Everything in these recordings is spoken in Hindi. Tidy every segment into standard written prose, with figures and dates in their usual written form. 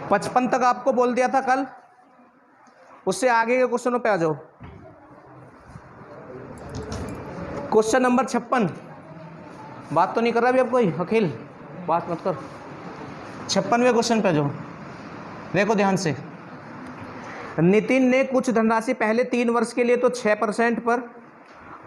55 तक आपको बोल दिया था कल, उससे आगे के क्वेश्चनों पे आ जाओ। क्वेश्चन नंबर 56, बात तो नहीं कर रहा अभी अब कोई? अखिल बात मत कर। 56वें क्वेश्चन पे जाओ, देखो ध्यान से। नितिन ने कुछ धनराशि पहले 3 वर्ष के लिए तो 6% पर,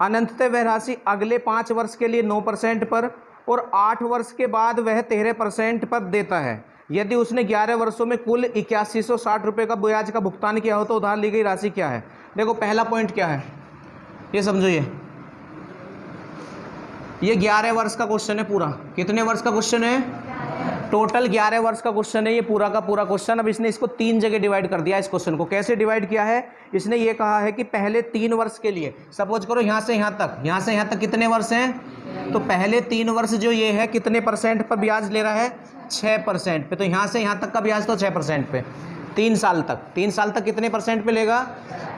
अनंततः वह राशि अगले 5 वर्ष के लिए 9% पर और 8 वर्ष के बाद वह 13% पर देता है। यदि उसने 11 वर्षों में कुल 8160 रुपये का ब्याज का भुगतान किया हो तो उधार ली गई राशि क्या है? देखो पहला पॉइंट क्या है ये समझो। ये 11 वर्ष का क्वेश्चन है पूरा। कितने वर्ष का क्वेश्चन है? टोटल 11 वर्ष का क्वेश्चन है ये पूरा का पूरा क्वेश्चन। अब इसने इसको 3 जगह डिवाइड कर दिया। इस क्वेश्चन को कैसे डिवाइड किया है? इसने ये कहा है कि पहले 3 वर्ष के लिए, सपोज करो यहाँ से यहाँ तक, यहाँ से यहाँ तक कितने वर्ष हैं? तो पहले 3 वर्ष जो ये है कितने % पर ब्याज ले रहा है? 6% पे। तो यहाँ से यहाँ तक का ब्याज तो 6% पे, 3 साल तक। 3 साल तक कितने % पे लेगा?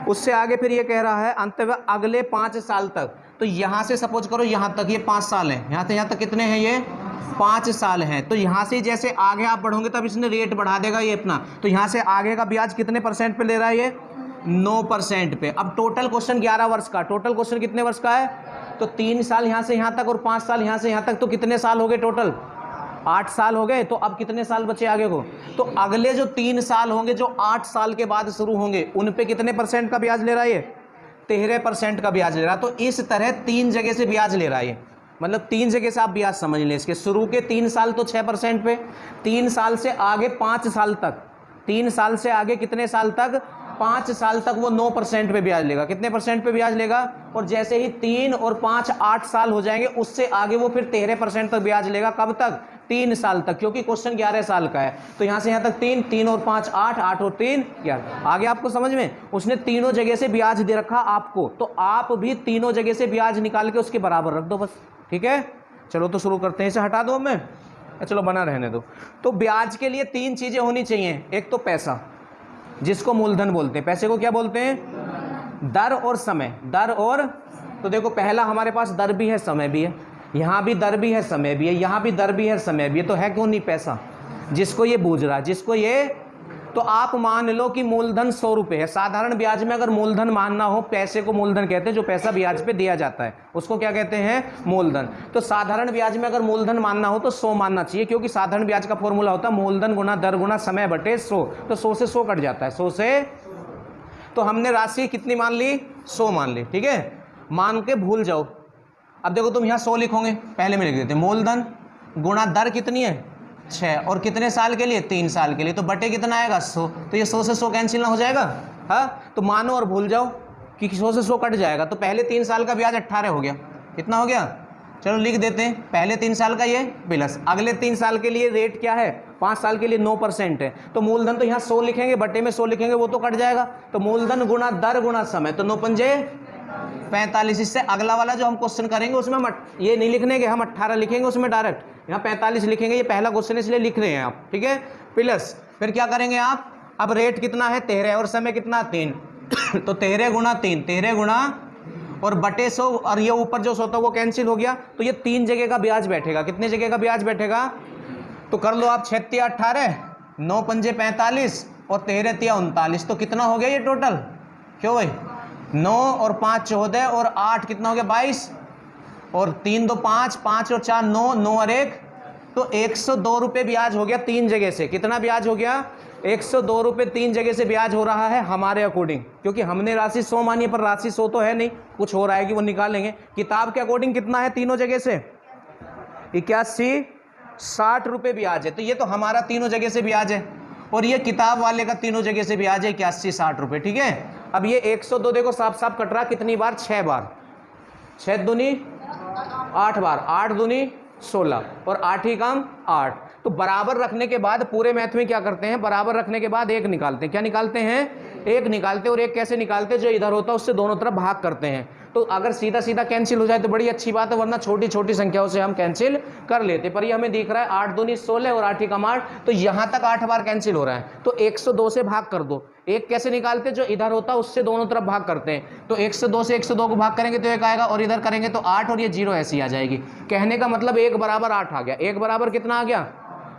उससे आगे फिर ये कह रहा है अंततः अगले 5 साल तक। तो यहाँ से सपोज करो यहाँ तक ये 5 साल है, यहाँ से यहाँ तक कितने हैं? ये 5 साल हैं। तो यहाँ से जैसे आगे आप बढ़ोगे तब इसने रेट बढ़ा देगा ये अपना। तो यहाँ से आगे का ब्याज कितने % पे ले रहा है ये? 9% पे। अब टोटल क्वेश्चन 11 वर्ष का, टोटल क्वेश्चन कितने वर्ष का है? तो 3 साल यहाँ से यहाँ तक और 5 साल यहाँ से यहाँ तक, तो कितने साल हो गए टोटल? 8 साल हो गए। तो अब कितने साल बचे आगे को? तो अगले जो 3 साल होंगे जो 8 साल के बाद शुरू होंगे उन पे कितने % का ब्याज ले रहा है ये? 13% का ब्याज ले रहा है। तो इस तरह 3 जगह से ब्याज ले रहा है ये, मतलब 3 जगह से आप ब्याज समझ लें इसके। शुरू के 3 साल तो 6% पे, 3 साल से आगे 5 साल तक, 3 साल से आगे कितने साल तक? 5 साल तक वो 9% पे ब्याज लेगा। कितने % पे ब्याज लेगा? और जैसे ही 3 और 5 8 साल हो जाएंगे उससे आगे वो फिर 13% तक ब्याज लेगा। कब तक? 3 साल तक, क्योंकि क्वेश्चन 11 साल का है। तो यहाँ से यहाँ तक 3, 3 और 5 8, 8 और 3 11। आगे आपको समझ में? उसने तीनों जगह से ब्याज दे रखा आपको, तो आप भी तीनों जगह से ब्याज निकाल के उसके बराबर रख दो बस। ठीक है, चलो तो शुरू करते हैं। इसे हटा दो, मैं चलो बना रहने दो। तो ब्याज के लिए 3 चीजें होनी चाहिए। एक तो पैसा, जिसको मूलधन बोलते हैं। पैसे को क्या बोलते हैं? दर और समय। दर और, तो देखो पहला हमारे पास दर भी है समय भी है, यहाँ भी दर भी है समय भी है, यहाँ भी दर भी है समय भी है। तो है क्यों नहीं पैसा? जिसको ये बूझ रहा, जिसको ये, तो आप मान लो कि मूलधन 100 रुपये है। साधारण ब्याज में अगर मूलधन मानना हो, पैसे को मूलधन कहते हैं, जो पैसा ब्याज पे दिया जाता है उसको क्या कहते हैं? मूलधन। तो साधारण ब्याज में अगर मूलधन मानना हो तो 100 मानना चाहिए, क्योंकि साधारण ब्याज का फॉर्मूला होता है मूलधन गुना दर गुना समय बटे 100। तो 100 से 100 कट जाता है, 100 से। तो हमने राशि कितनी मान ली? 100 मान ली। ठीक है, मान के भूल जाओ। अब देखो तुम यहाँ 100 लिखोगे, पहले में लिख देते मूलधन गुणा दर कितनी है? 6, और कितने साल के लिए? 3 साल के लिए। तो बटे कितना आएगा? 100। तो ये 100 से 100 कैंसिल ना हो जाएगा? हाँ, तो मानो और भूल जाओ कि 100 से 100 कट जाएगा। तो पहले 3 साल का ब्याज 18 हो गया। कितना हो गया? चलो लिख देते हैं, पहले 3 साल का ये प्लस अगले 3 साल के लिए रेट क्या है? 5 साल के लिए 9% है। तो मूलधन तो यहाँ 100 लिखेंगे, बटे में 100 लिखेंगे, वो तो कट जाएगा। तो मूलधन गुणा दर गुणा समय, तो 9 पंजे 45। इससे अगला वाला जो हम क्वेश्चन करेंगे उसमें हम ये नहीं लिखने के, हम 18 लिखेंगे उसमें डायरेक्ट, यहाँ 45 लिखेंगे। ये पहला क्वेश्चन इसलिए लिख रहे हैं आप। ठीक है, प्लस फिर क्या करेंगे आप? अब रेट कितना है? 13 और समय कितना? 3। तो 13 गुणा 3, 13 गुणा और बटे 100, और ये ऊपर जो 100 था वो कैंसिल हो गया। तो ये 3 जगह का ब्याज बैठेगा। कितने जगह का ब्याज बैठेगा? तो कर लो आप, 6 18, 9 पंजे 45 और 13 39। तो कितना हो गया ये टोटल? क्यों भाई? 9 और 5 14 और 8 कितना हो गया? 22 और 3 2 5, 5 और 4 9, 9 और 1, तो 102 रुपये ब्याज हो गया 3 जगह से। कितना ब्याज हो गया? 102 रुपये 3 जगह से ब्याज हो रहा है हमारे अकॉर्डिंग, क्योंकि हमने राशि 100 मानी है, पर राशि 100 तो है नहीं, कुछ हो रहा है कि वो निकालेंगे। किताब के अकॉर्डिंग कितना है तीनों जगह से? 81 60 रुपये ब्याज है। तो ये तो हमारा तीनों जगह से ब्याज है, और ये किताब वाले का तीनों जगह से ब्याज है 81 60 रुपये। ठीक है, अब ये 102 देखो साफ साफ कट रहा, कितनी बार? 6 बार। 6 दूनी 8 बार, 8 दूनी 16 और 8 ही काम 8। तो बराबर रखने के बाद पूरे मैथ में क्या करते हैं? बराबर रखने के बाद 1 निकालते हैं। क्या निकालते हैं? 1 निकालते हैं। और 1 कैसे निकालते हैं? जो इधर होता है उससे दोनों तरफ भाग करते हैं। तो अगर सीधा सीधा कैंसिल हो जाए तो बड़ी अच्छी बात है, वरना छोटी छोटी संख्याओं से हम कैंसिल कर लेते। पर ये हमें दिख रहा है 8 दूनी 16 और 8 ही कम 8, तो यहाँ तक 8 बार कैंसिल हो रहा है। तो 102 से भाग कर दो। 1 कैसे निकालते? जो इधर होता है उससे दोनों तरफ भाग करते हैं। तो 102 से 102 को भाग करेंगे तो 1 आएगा, और इधर करेंगे तो 8, और ये 0 ऐसी आ जाएगी। कहने का मतलब 1 बराबर 8 आ गया। 1 बराबर कितना आ गया?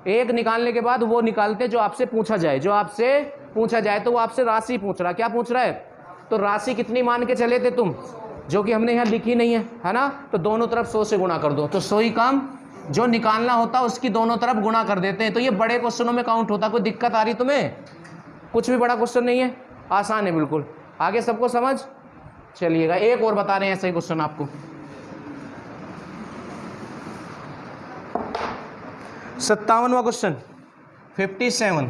एक निकालने के बाद वो निकालते जो आपसे पूछा जाए, जो आपसे पूछा जाए। तो वो आपसे राशि पूछ रहा, क्या पूछ रहा है? तो राशि कितनी मान के चले थे तुम, जो कि हमने यहाँ लिखी नहीं है ना? तो दोनों तरफ 100 से गुणा कर दो, तो 100 ही काम जो निकालना होता उसकी दोनों तरफ गुणा कर देते हैं। तो ये बड़े क्वेश्चनों में काउंट होता। कोई दिक्कत आ रही तुम्हें? कुछ भी बड़ा क्वेश्चन नहीं है, आसान है बिल्कुल। आगे सबको समझ चलिएगा। एक और बता रहे हैं ऐसे ही क्वेश्चन आपको। 57वां क्वेश्चन 57।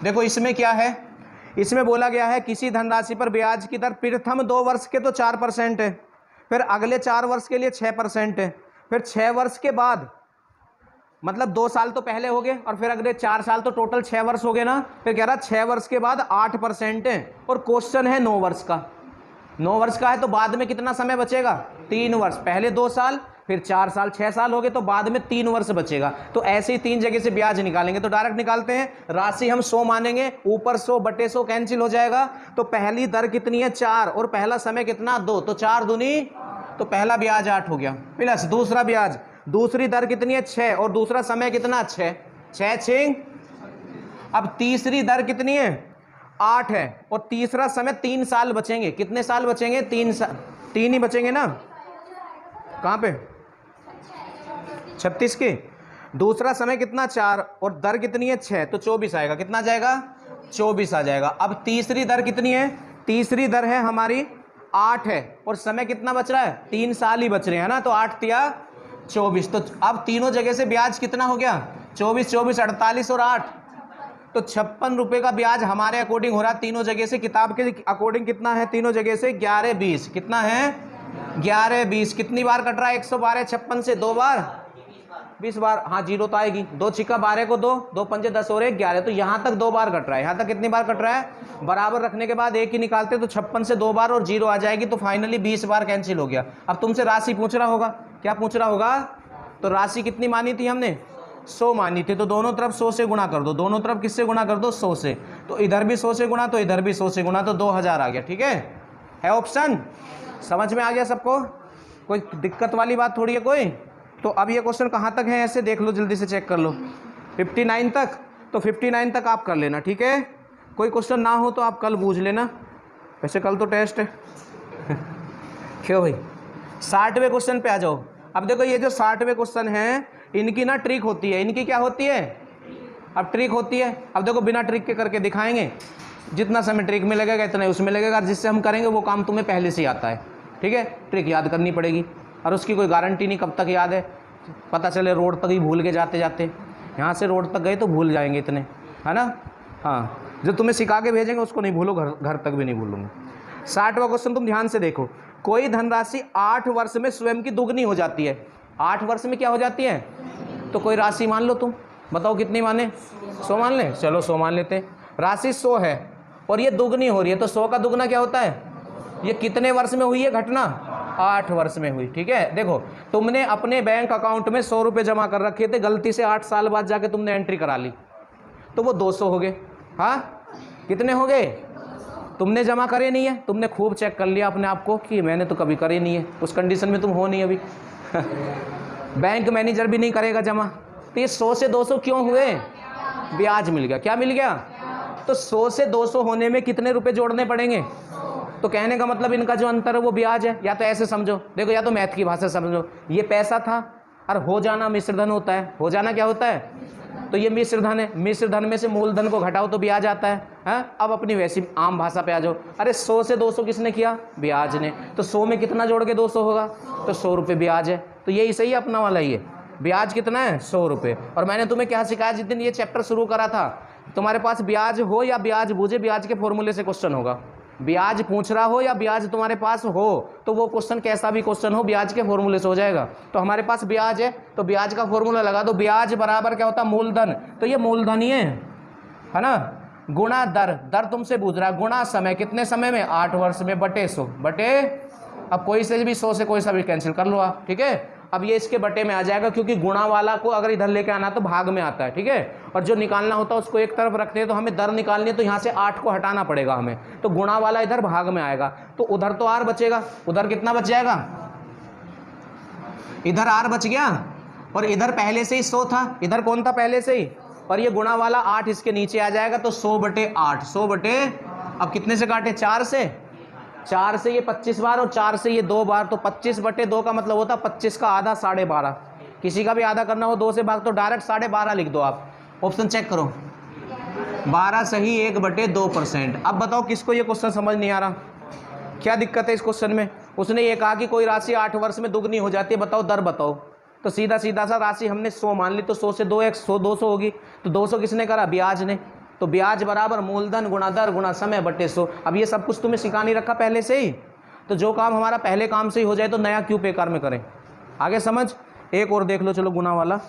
देखो इसमें क्या है, इसमें बोला गया है किसी धनराशि पर ब्याज की दर प्रथम 2 वर्ष के तो 4% है, फिर अगले 4 वर्ष के लिए 6% है, फिर 6 वर्ष के बाद, मतलब 2 साल तो पहले हो गए और फिर अगले 4 साल, तो टोटल 6 वर्ष हो गए ना। फिर कह रहा 6 वर्ष के बाद 8% है, और क्वेश्चन है 9 वर्ष का। 9 वर्ष का है तो बाद में कितना समय बचेगा? 3 वर्ष। पहले 2 साल, फिर 4 साल, 6 साल हो गए, तो बाद में 3 वर्ष बचेगा। तो ऐसे ही 3 जगह से ब्याज निकालेंगे। तो डायरेक्ट निकालते हैं। राशि हम 100 मानेंगे, ऊपर 100 बटे 100 कैंसिल हो जाएगा। तो पहली दर कितनी है? 4, और पहला समय कितना? 2, तो 4 दूनी, तो पहला ब्याज 8 हो गया, प्लस दूसरा ब्याज, दूसरी दर कितनी है? 6, और दूसरा समय कितना? 6, 6 छिंग। अब तीसरी दर कितनी है? 8 है, और तीसरा समय 3 साल बचेंगे। कितने साल बचेंगे? 3 साल, 3 ही बचेंगे ना। कहाँ पे? 36 के। दूसरा समय कितना? 4, और दर कितनी है? 6, तो 24 आएगा। कितना जाएगा? 24 आ जाएगा। अब तीसरी दर कितनी है? तीसरी दर है हमारी 8 है, और समय कितना बच रहा है? 3 साल ही बच रहे हैं ना। तो 8 तिया 24। तो अब तीनों जगह से ब्याज कितना हो गया? 24, 24, 48 और 8, तो 56 रुपए का ब्याज हमारे अकॉर्डिंग हो रहा है तीनों जगह से। किताब के अकॉर्डिंग कितना है तीनों जगह से? 11, 20। कितना है? 11, 20। कितनी बार कट रहा है? 112 56 से 2 बार 20 बार। हाँ, 0 तो आएगी। 2 छिक्का 12 को 2, 2 पंजे 10 और 1 11। तो यहाँ तक 2 बार कट रहा है। यहाँ तक कितनी बार कट रहा है? बराबर रखने के बाद एक ही निकालते, तो 56 से 2 बार और 0 आ जाएगी। तो फाइनली 20 बार कैंसिल हो गया। अब तुमसे राशि पूछ रहा होगा, क्या पूछ रहा होगा? तो राशि कितनी मानी थी हमने? 100 मानी थी। तो दोनों तरफ 100 से गुणा कर दो। दोनों तरफ किससे गुणा कर दो? 100 से। तो इधर भी 100 से गुणा, तो इधर भी 100 से गुणा, तो 2000 आ गया। ठीक है ऑप्शन? समझ में आ गया सबको? कोई दिक्कत वाली बात थोड़ी है कोई? तो अब ये क्वेश्चन कहाँ तक है ऐसे देख लो, जल्दी से चेक कर लो। 59 तक। तो 59 तक आप कर लेना, ठीक है। कोई क्वेश्चन ना हो तो आप कल पूछ लेना, वैसे कल तो टेस्ट है। क्यों भाई? 60वें क्वेश्चन पे आ जाओ। अब देखो ये जो 60वें क्वेश्चन है, इनकी ना ट्रिक होती है। इनकी क्या होती है? अब ट्रिक होती है। अब देखो बिना ट्रिक के करके दिखाएंगे। जितना समय ट्रिक में लगेगा इतना ही उसमें लगेगा। जिससे हम करेंगे वो काम तुम्हें पहले से आता है, ठीक है। ट्रिक याद करनी पड़ेगी, और उसकी कोई गारंटी नहीं कब तक याद है। पता चले रोड तक ही भूल के जाते जाते, यहाँ से रोड तक गए तो भूल जाएंगे इतने, है ना। हाँ, जो तुम्हें सिखा के भेजेंगे उसको नहीं भूलो, घर तक भी नहीं भूलूंगा। 60वां क्वेश्चन तुम ध्यान से देखो। कोई धनराशि 8 वर्ष में स्वयं की दुगनी हो जाती है। 8 वर्ष में क्या हो जाती है? तो कोई राशि मान लो तुम, बताओ कितनी माने? 100 मान लें? चलो 100 मान लेते हैं। राशि 100 है और ये दुगनी हो रही है, तो 100 का दुगना क्या होता है? ये कितने वर्ष में हुई है घटना? 8 वर्ष में हुई, ठीक है। देखो तुमने अपने बैंक अकाउंट में 100 रुपये जमा कर रखे थे, गलती से 8 साल बाद जाके तुमने एंट्री करा ली, तो वो 200 हो गए। हाँ, कितने हो गए? तुमने जमा करे नहीं है, तुमने खूब चेक कर लिया अपने आप को कि मैंने तो कभी करे नहीं है। उस कंडीशन में तुम हो नहीं अभी। बैंक मैनेजर भी नहीं करेगा जमा। तो ये 100 से 200 क्यों हुए? ब्याज मिल गया। क्या मिल गया? तो 100 से 200 होने में कितने रुपए जोड़ने पड़ेंगे? तो कहने का मतलब इनका जो अंतर है वो ब्याज है। या तो ऐसे समझो, देखो, या तो मैथ की भाषा समझो, ये पैसा था और हो जाना मिश्र धन होता है। हो जाना क्या होता है? तो ये मिश्र धन है। मिश्र धन में से मूलधन को घटाओ तो ब्याज आता है। हाँ, अब अपनी वैसी आम भाषा पे आ जाओ। अरे 100 से 200 किसने किया? ब्याज ने। तो 100 में कितना जोड़ के 200 होगा? तो 100 रुपये ब्याज है। तो यही सही अपना वाला ही है। ब्याज कितना है? 100 रुपये। और मैंने तुम्हें क्या सिखाया जिस दिन ये चैप्टर शुरू करा था? तुम्हारे पास ब्याज हो या ब्याज बूझे, ब्याज के फॉर्मूले से क्वेश्चन होगा। ब्याज पूछ रहा हो या ब्याज तुम्हारे पास हो, तो वो क्वेश्चन कैसा भी क्वेश्चन हो ब्याज के फॉर्मूले से हो जाएगा। तो हमारे पास ब्याज है तो ब्याज का फॉर्मूला लगा दो। ब्याज बराबर क्या होता है? मूलधन। तो ये मूलधन ही है ना, गुणा दर। दर तुमसे पूछ रहा है, गुणा समय। कितने समय में? 8 वर्ष में, बटे 100 बटे, अब कोई से भी 100 से कोई सा भी कैंसिल कर लो आप, ठीक है। अब ये इसके बटे में आ जाएगा, क्योंकि गुणा वाला को अगर इधर लेके आना तो भाग में आता है, ठीक है। और जो निकालना होता है उसको एक तरफ रखते हैं। तो हमें दर निकालनी है तो यहाँ से 8 को हटाना पड़ेगा हमें, तो गुणा वाला इधर भाग में आएगा। तो उधर तो r बचेगा, उधर कितना बच जाएगा? इधर r बच गया, और इधर पहले से ही 100 था। इधर कौन था पहले से ही? और ये गुणा वाला 8 इसके नीचे आ जाएगा, तो 100/8, 100 अब कितने से काटे, 4 से, 4 से ये 25 बार और 4 से ये 2 बार, तो 25/2 का मतलब होता 25 का आधा 12.5। किसी का भी आधा करना हो 2 से भाग तो डायरेक्ट 12.5 लिख दो आप। ऑप्शन चेक करो, 12 सही 1/2%। अब बताओ किसको ये क्वेश्चन समझ नहीं आ रहा, क्या दिक्कत है इस क्वेश्चन में। उसने ये कहा कि कोई राशि 8 वर्ष में दुगनी हो जाती है, बताओ दर बताओ। तो सीधा सीधा सा राशि हमने 100 मान ली, तो 100 से 2x 100 200 होगी, तो 200 किसने करा, ब्याज ने। तो ब्याज बराबर मूलधन गुणा दर गुणा समय बटे 100। अब ये सब कुछ तुम्हें सिखा नहीं रखा पहले से ही, तो जो काम हमारा पहले काम से ही हो जाए तो नया क्यों बेकार में करें। आगे समझ। एक और देख लो, चलो गुणा वाला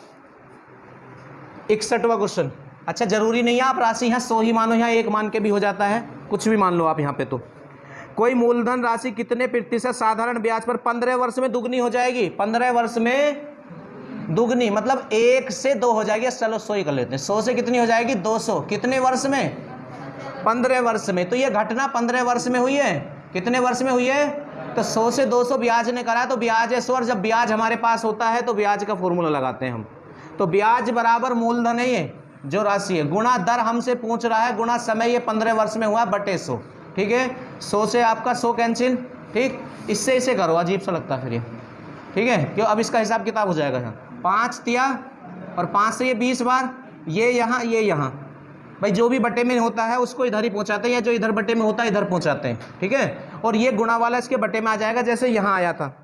61वां क्वेश्चन। अच्छा जरूरी नहीं है आप राशि यहाँ 100 ही मानो, यहाँ 1 मान के भी हो जाता है, कुछ भी मान लो आप यहाँ पे। तो कोई मूलधन राशि कितने प्रतिशत साधारण ब्याज पर 15 वर्ष में दुगनी हो जाएगी, 15 वर्ष में दुगनी मतलब 1 से 2 हो जाएगी। चलो 100 ही कर लेते हैं, 100 से कितनी हो जाएगी 200, कितने वर्ष में, 15 वर्ष में। तो ये घटना 15 वर्ष में हुई है, कितने वर्ष में हुई है, तो 100 से 200 ब्याज ने करा, तो ब्याज है 100। और जब ब्याज हमारे पास होता है तो ब्याज का फॉर्मूला लगाते हैं हम। तो ब्याज बराबर मूलधन है ये जो राशि है, गुणा दर हमसे पूछ रहा है, गुणा समय ये 15 वर्ष में हुआ बटे 100। ठीक है, 100 से आपका 100 कैंसिल, ठीक, इससे इसे करो, अजीब सा लगता है फिर ये। ठीक है, क्यों, अब इसका हिसाब किताब हो जाएगा यहाँ 5 तिया और 5 से ये 20 बार, ये यहाँ भाई जो भी बटे में होता है उसको इधर ही पहुँचाते हैं, या जो इधर बटे में होता है इधर पहुँचाते हैं। ठीक है, और ये गुणा वाला इसके बटे में आ जाएगा, जैसे यहाँ आया था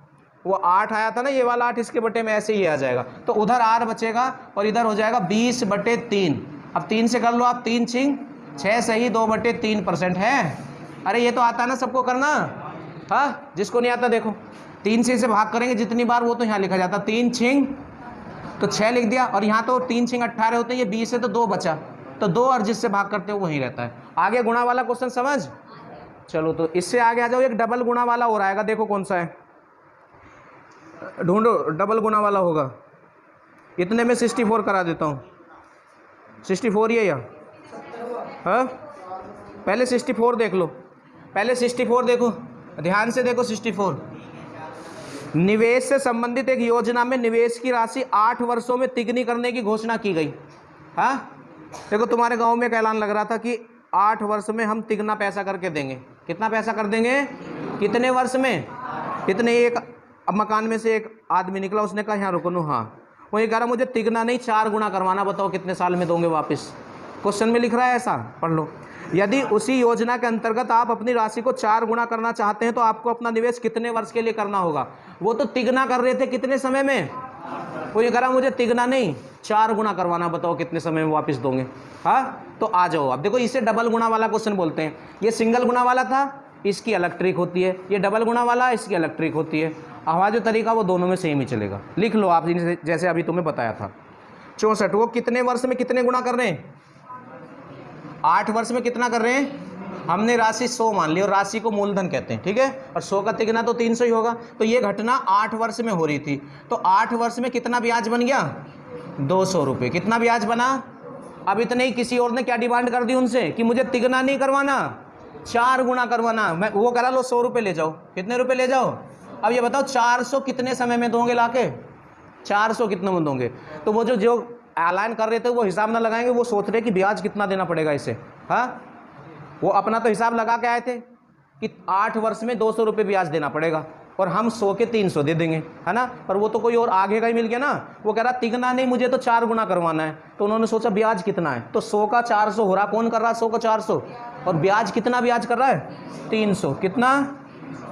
वो 8 आया था ना, ये वाला 8 इसके बटे में ऐसे ही आ जाएगा, तो उधर r बचेगा और इधर हो जाएगा 20/3। अब 3 से कर लो आप, 3 छिंग 6 सही 2/3% है। अरे ये तो आता है ना सबको करना, हाँ, जिसको नहीं आता देखो 3 से इसे भाग करेंगे जितनी बार वो तो यहाँ लिखा जाता, 3 छिंग तो 6 लिख दिया, और यहाँ तो 3 छिंग 18 होते हैं, ये 20 है तो 2 बचा, तो 2 और जिससे भाग करते हो वही रहता है। आगे गुणा वाला क्वेश्चन समझ। चलो तो इससे आगे आ जाओ, एक डबल गुणा वाला और आएगा, देखो कौन सा है, ढूंढो डबल गुणा वाला होगा। इतने में 64 करा देता हूँ, 64 ये या हाँ, पहले 64 देख लो, पहले 64 देखो, ध्यान से देखो। 64 निवेश से संबंधित एक योजना में निवेश की राशि 8 वर्षों में तिगनी करने की घोषणा की गई। हाँ देखो, तुम्हारे गांव में एक ऐलान लग रहा था कि 8 वर्ष में हम तिगना पैसा करके देंगे। कितना पैसा कर देंगे, कितने वर्ष में, कितने। एक अब मकान में से एक आदमी निकला, उसने कहा यहाँ रुको नो, हाँ, वो ये कह रहा मुझे तिगना नहीं 4 गुना करवाना, बताओ कितने साल में दोगे वापस। क्वेश्चन में लिख रहा है ऐसा, पढ़ लो। यदि उसी योजना के अंतर्गत आप अपनी राशि को 4 गुना करना चाहते हैं तो आपको अपना निवेश कितने वर्ष के लिए करना होगा। वो तो तिगना कर रहे थे, कितने समय में, वो ये कह रहा मुझे तिगना नहीं 4 गुना करवाना, बताओ कितने समय में वापस दोगे। हाँ तो आ जाओ, अब देखो इसे डबल गुना वाला क्वेश्चन बोलते हैं। ये सिंगल गुना वाला था, इसकी अलग ट्रिक होती है, ये डबल गुना वाला, इसकी अलग ट्रिक होती है। हमारा जो तरीका वो दोनों में सेम ही चलेगा, लिख लो आप जैसे अभी तुम्हें बताया था। 64 वो कितने वर्ष में कितने गुना कर रहे हैं, 8 वर्ष में कितना कर रहे हैं। हमने राशि 100 मान ली और राशि को मूलधन कहते हैं, ठीक है, और 100 का तिगना तो 300 ही होगा। तो ये घटना 8 वर्ष में हो रही थी, तो 8 वर्ष में कितना ब्याज बन गया, 200 रुपये। कितना ब्याज बना। अब इतने ही किसी और ने क्या डिमांड कर दी उनसे कि मुझे तिगना नहीं करवाना 4 गुना करवाना। मैं वो करा लो 100 रुपये ले जाओ, कितने रुपये ले जाओ। अब ये बताओ 400 कितने समय में दोगे लाके, 400 कितने में दोगे। तो वो जो ऐलान कर रहे थे वो हिसाब ना लगाएंगे, वो सोच रहे कि ब्याज कितना देना पड़ेगा इसे। हाँ वो अपना तो हिसाब लगा के आए थे कि 8 वर्ष में 200 रुपये ब्याज देना पड़ेगा और हम 100 के 300 दे देंगे, है ना। पर वो तो कोई और आगे का ही मिल गया ना, वो कह रहा तिगना नहीं मुझे तो 4 गुना करवाना है। तो उन्होंने सोचा ब्याज कितना है, तो 100 का 400 हो रहा, कौन कर रहा है 100 का 400, और ब्याज कितना ब्याज कर रहा है 300। कितना।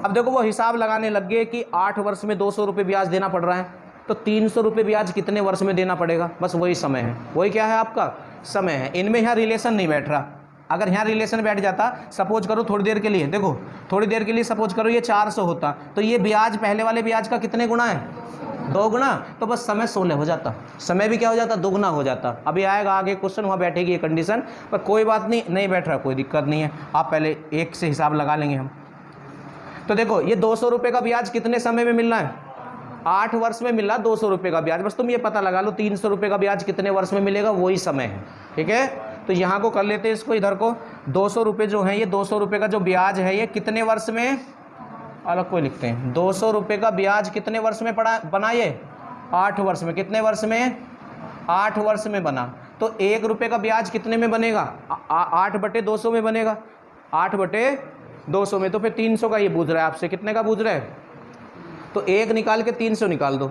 अब देखो वो हिसाब लगाने लग गए कि 8 वर्ष में 200 रुपये ब्याज देना पड़ रहा है, तो 300 रुपये ब्याज कितने वर्ष में देना पड़ेगा। बस वही समय है, वही क्या है आपका समय है। इनमें यहाँ रिलेशन नहीं बैठ रहा। अगर यहाँ रिलेशन बैठ जाता, सपोज करो थोड़ी देर के लिए, देखो थोड़ी देर के लिए सपोज करो ये 400 होता, तो ये ब्याज पहले वाले ब्याज का कितने गुना है, 2 गुना। तो बस समय 16 हो जाता, समय भी क्या हो जाता, 2 गुना हो जाता। अभी आएगा आगे क्वेश्चन, वहाँ बैठेगी ये कंडीशन, पर कोई बात नहीं, नहीं बैठ रहा कोई दिक्कत नहीं है, आप पहले 1 से हिसाब लगा लेंगे हम। तो देखो ये 200 रुपये का ब्याज कितने समय में मिलना है, 8 वर्ष में मिल रहा 200 रुपये का ब्याज। बस तुम ये पता लगा लो 300 रुपये का ब्याज कितने वर्ष में मिलेगा, वही समय है, ठीक है। तो यहाँ को कर लेते हैं इसको, इधर को 200 रुपये जो है, ये 200 रुपये का जो ब्याज है ये कितने वर्ष में, अलग कोई लिखते हैं, 200 रुपये का ब्याज कितने वर्ष में बना ये 8 वर्ष में। कितने वर्ष में, 8 वर्ष में बना। तो 1 रुपये का ब्याज कितने में बनेगा? 8/200 में बनेगा, 8/200 में। तो फिर 300 का ये पूछ रहा है आपसे, कितने का पूछ रहा है? तो 1 निकाल के 300 निकाल दो।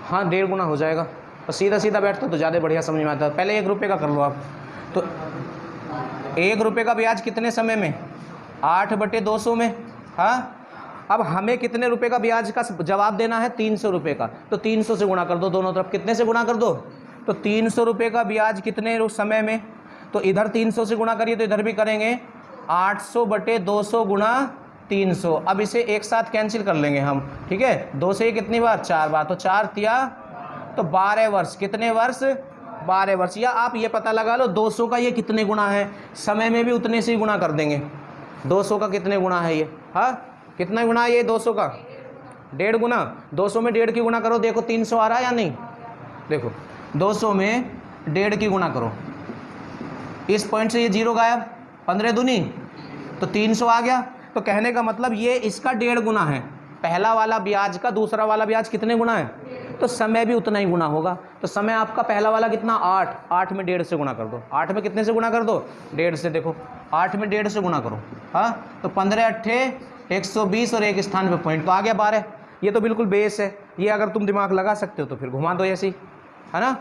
हाँ 1.5 गुना हो जाएगा, और सीधा सीधा बैठता तो ज़्यादा बढ़िया समझ में आता है। पहले 1 रुपये का कर लो आप। तो 1 रुपये का ब्याज कितने समय में? 8/200 में। हाँ, अब हमें कितने रुपए का ब्याज का जवाब देना है? 300 रुपये का। तो 300 से गुणा कर दो दोनों तरफ। कितने से गुणा कर दो? तो 300 रुपये का ब्याज कितने समय में? तो इधर 300 से गुणा करिए तो इधर भी करेंगे 800/200 गुणा 300। अब इसे एक साथ कैंसिल कर लेंगे हम, ठीक है। 2 से कितनी बार? 4 बार। तो 4 तिया तो 12 वर्ष। कितने वर्ष? 12 वर्ष। या आप ये पता लगा लो 200 का ये कितने गुना है, समय में भी उतने से ही गुणा कर देंगे। 200 का कितने गुना है ये? हाँ कितना गुना है ये 200 का? 1.5 गुना। 200 में 1.5 की गुना करो, देखो 300 आ रहा है या नहीं? देखो 200 में 1.5 की गुना करो, इस पॉइंट से ये 0 गायब, 15 दूनी तो 300 आ गया। तो कहने का मतलब ये इसका 1.5 गुना है। पहला वाला ब्याज का दूसरा वाला ब्याज कितने गुना है? तो समय भी उतना ही गुना होगा। तो समय आपका पहला वाला कितना? 8। 8 में 1.5 से गुना कर दो। 8 में कितने से गुणा कर दो? 1.5 से। देखो 8 में 1.5 से गुणा करो। हाँ तो 15 8 120 और एक स्थान पे पॉइंट तो आ गया 12। ये तो बिल्कुल बेस है, ये अगर तुम दिमाग लगा सकते हो तो फिर घुमा दो ऐसे ही, है ना।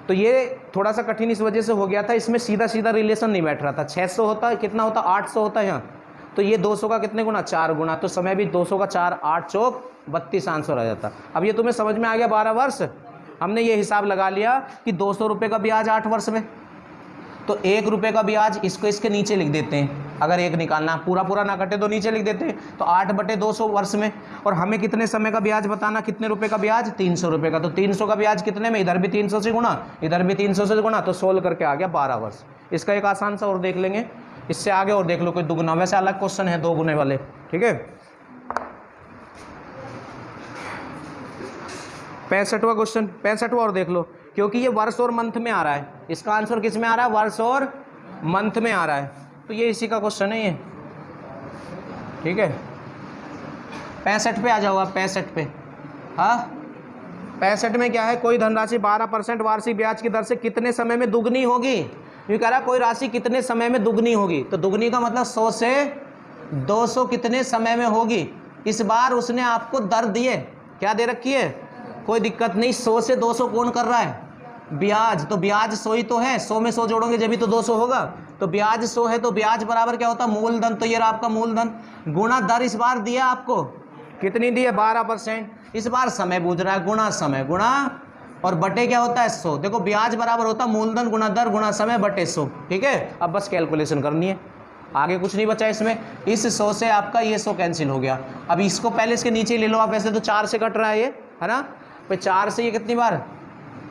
तो ये थोड़ा सा कठिन इस वजह से हो गया था, इसमें सीधा सीधा रिलेशन नहीं बैठ रहा था। 600 होता है, कितना होता? 800 होता है यहाँ। तो ये 200 का कितने गुना? 4 गुना। तो समय भी 200 का 4, 8 चौक 32 आंसर आ जाता। अब ये तुम्हें समझ में आ गया 12 वर्ष। हमने ये हिसाब लगा लिया कि 200 रुपये का ब्याज 8 वर्ष में, तो 1 रुपये का ब्याज इसको इसके नीचे लिख देते हैं। अगर 1 निकालना, पूरा पूरा ना कटे तो नीचे लिख देते हैं। तो 8/200 वर्ष में। और हमें कितने समय का ब्याज बताना, कितने रुपए का ब्याज? 300 रुपये का। तो 300 का ब्याज कितने में? इधर भी 300 से गुणा, इधर भी 300 से गुणा, तो 16 करके आ गया 12 वर्ष। इसका एक आसान सा और देख लेंगे, इससे आगे और देख लो कोई दुगुना। वैसे अलग क्वेश्चन है 2 गुने वाले, ठीक है। 65वां क्वेश्चन, 65वां और देख लो, क्योंकि ये वर्ष और मंथ में आ रहा है। इसका आंसर किस में आ रहा है? वर्ष और मंथ में आ रहा है। तो ये इसी का क्वेश्चन है ये, ठीक है। 65 पे आ जाओ आप, 65 पे। हाँ 65 में क्या है? कोई धनराशि 12% वार्षिक ब्याज की दर से कितने समय में दुगनी होगी? ये कह रहा है कोई राशि कितने समय में दुगनी होगी। तो दुगनी का मतलब 100 से 200 कितने समय में होगी। इस बार उसने आपको दर दिए, क्या दे रखी है? कोई दिक्कत नहीं। 100 से 200 कौन कर रहा है? ब्याज। तो ब्याज 100 ही तो है, 100 में 100 जोड़ोगे जब भी तो 200 होगा। तो ब्याज 100 है, तो ब्याज बराबर क्या होता है? मूलधन। तो ये रहा आपका मूलधन गुणा दर। इस बार दिया आपको कितनी दी है? 12%। इस बार समय पूछ रहा है, गुणा समय, गुणा और बटे क्या होता है? 100। देखो ब्याज बराबर होता है मूलधन गुणा दर गुणा समय बटे 100, ठीक है। अब बस कैलकुलेशन करनी है, आगे कुछ नहीं बचा इसमें। इस 100 से आपका ये 100 कैंसिल हो गया। अब इसको पहले इसके नीचे ले लो आप। वैसे तो 4 से कट रहा है ये, है ना। तो 4 से ये कितनी बार?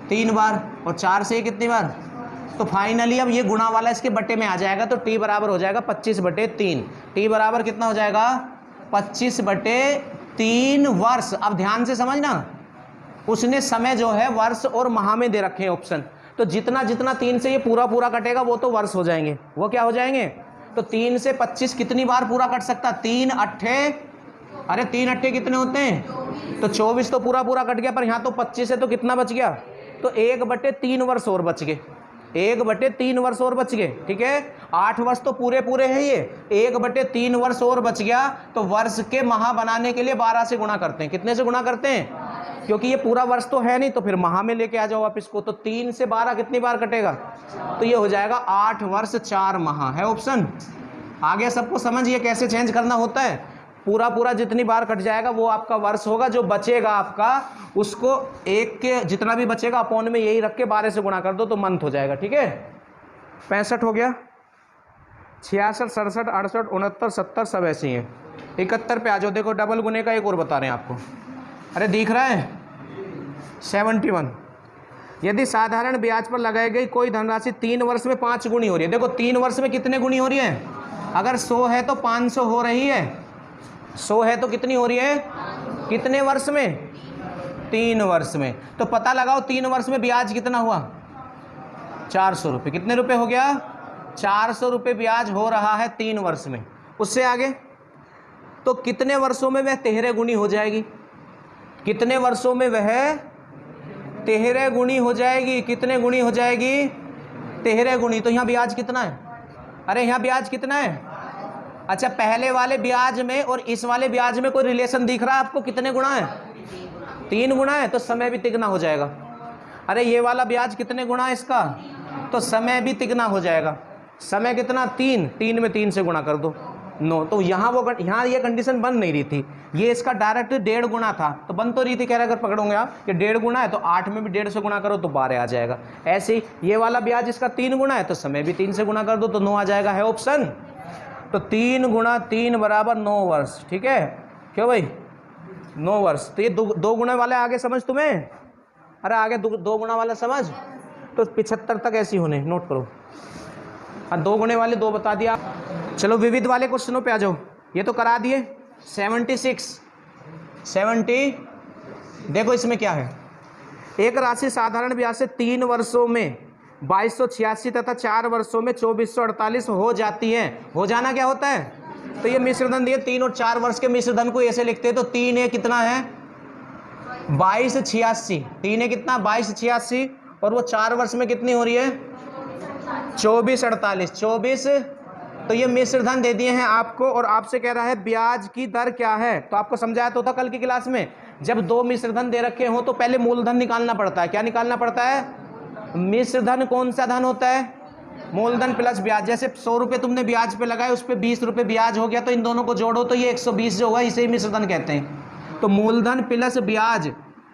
3 बार। और 4 से ये कितनी बार? तो फाइनली अब ये गुणा वाला इसके बटे में आ जाएगा। तो टी बराबर हो जाएगा 25/3। टी बराबर कितना हो जाएगा? 25/3 वर्ष। अब ध्यान से समझना, उसने समय जो है वर्ष और माह में दे रखे हैं ऑप्शन। तो जितना जितना 3 से ये पूरा पूरा कटेगा वो तो वर्ष हो जाएंगे। वो क्या हो जाएंगे? तो 3 से 25 कितनी बार पूरा कट सकता? 3 अट्ठे, अरे 3 अट्ठे कितने होते हैं? तो 24 तो पूरा पूरा कट गया, पर यहाँ तो 25 है, तो कितना बच गया? तो 1/3 वर्ष और बच गए। 1/3 वर्ष और बच गए, ठीक है। 8 वर्ष तो पूरे पूरे हैं ये, 1/3 वर्ष और बच गया। तो वर्ष के माह बनाने के लिए 12 से गुणा करते हैं। कितने से गुणा करते हैं? क्योंकि ये पूरा वर्ष तो है नहीं, तो फिर माह में लेके आ जाओ आप इसको। तो 3 से 12 कितनी बार कटेगा? तो ये हो जाएगा 8 वर्ष 4 माह है ऑप्शन। आगे सबको समझिए कैसे चेंज करना होता है। पूरा पूरा जितनी बार कट जाएगा वो आपका वर्ष होगा। जो बचेगा आपका उसको 1 के जितना भी बचेगा अपॉन में यही रख के 12 से गुणा कर दो तो मंथ हो जाएगा, ठीक है। 65 हो गया। 66 67 68 69 70 सब ऐसे ही हैं। 71 पे आ जाओ। देखो डबल गुने का एक और बता रहे हैं आपको। अरे दिख रहा है 71। यदि साधारण ब्याज पर लगाई गई कोई धनराशि 3 वर्ष में 5 गुनी हो रही है। देखो 3 वर्ष में कितने गुनी हो रही है? अगर 100 है तो 500 हो रही है। 100 है तो कितनी हो रही है? कितने वर्ष में? 3 वर्ष में। तो पता लगाओ 3 वर्ष में ब्याज कितना हुआ? 400 रुपये। कितने रुपए हो गया? 400 रुपये ब्याज हो रहा है 3 वर्ष में। उससे आगे तो कितने वर्षों में वह 13 गुनी हो जाएगी? कितने वर्षों में वह 13 गुणी हो जाएगी। कितने गुणी हो जाएगी? 13 गुणी। तो यहाँ ब्याज कितना है? अरे यहाँ ब्याज कितना है? अच्छा, पहले वाले ब्याज में और इस वाले ब्याज में कोई रिलेशन दिख रहा है आपको? कितने गुना है? 3 गुना है, तो समय भी तिगुना हो जाएगा। अरे ये वाला ब्याज कितने गुना है इसका? तो समय भी तिगुना हो जाएगा। समय कितना? 3, 3 में 3 से गुणा कर दो 9। तो यहाँ यहाँ ये कंडीशन बन नहीं रही थी, ये इसका डायरेक्ट 1.5 गुना था, तो बन तो रही थी। कह रहे अगर पकड़ोगे आप कि 1.5 गुना है तो 8 में भी 1.5 से गुणा करो तो 12 आ जाएगा। ऐसे ही ये वाला ब्याज इसका 3 गुना है तो समय भी 3 से गुणा कर दो तो 9 आ जाएगा। है ऑप्शन। तो 3 गुणा 3 बराबर 9 वर्ष। ठीक है, क्यों भाई? 9 वर्ष। तो ये 2 गुना वाले आगे समझ तुम्हें? अरे आगे 2 गुना वाला समझ, तो 75 तक ऐसी होने, नोट करो। हाँ, 2 गुणे वाले 2 बता दिया। चलो विविध वाले क्वेश्चनों पे आ जाओ। ये तो करा दिए। 70 देखो इसमें क्या है। एक राशि साधारण ब्याज से 3 वर्षों में 2286 तथा 4 वर्षों में 2448 हो जाती है। हो जाना क्या होता है? तो ये मिश्रधन दिए 3 और 4 वर्ष के मिश्रधन को ऐसे लिखते हैं। तो 3 है कितना है? 2286। 3 है कितना? 2286। और वो 4 वर्ष में कितनी हो रही है? 2448। 24। तो ये मिश्रधन दे दिए हैं आपको और आपसे कह रहा है ब्याज की दर क्या है। तो आपको समझाया तो था कल की क्लास में, जब 2 मिश्रधन दे रखे हो तो पहले मूलधन निकालना पड़ता है। क्या निकालना पड़ता है? मिश्रधन कौन सा धन होता है? मूलधन प्लस ब्याज। जैसे 100 रुपये तुमने ब्याज पे लगाए, उस पर 20 रुपये ब्याज हो गया, तो इन दोनों को जोड़ो तो ये 120 जो होगा, इसे ही मिश्रधन कहते हैं। तो मूलधन प्लस ब्याज,